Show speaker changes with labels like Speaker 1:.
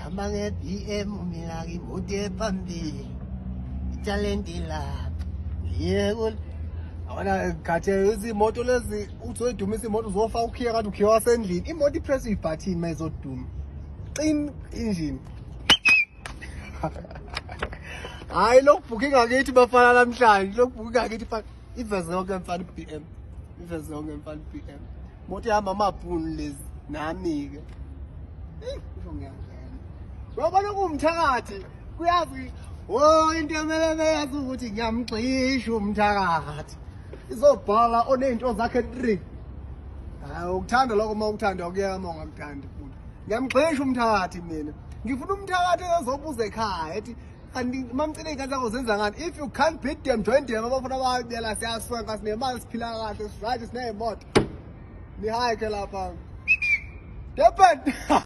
Speaker 1: Hamba nge-BM mina ngimode phambili italenti lapha yebo awona khathe izimoto lezi uthi wedumisa imoto uzofaka ukhiya kanti ukhiya wasendlini imoto ipress ibutton mayizoduma qin engine hayi lokubhuka ngakithi bafana namhlanje lokubhuka ngakithi iveze yonke mfana iBM iveze yonke mfana iBM moto ihamba amabhunu lezi nami ke kusho ngiyangena ngoba lokumthakathi kuyazi into emele beyazi ukuthi ngiyamxisha umthakathi izobhala onento zakhe 3 hayi ukuthanda lokho uma ukuthanda ukuyama ungakuthandi futhi ngiyamxisha umthakathi mina ngifuna umthakathi ezobuza ekhaya ethi kanti mamcele inkathi zakho zenza ngani if you can't beat them join them abafuna bayabela siyaswenka sinemali siphila kahle right sineyimoto ni hayi ke lapha Durban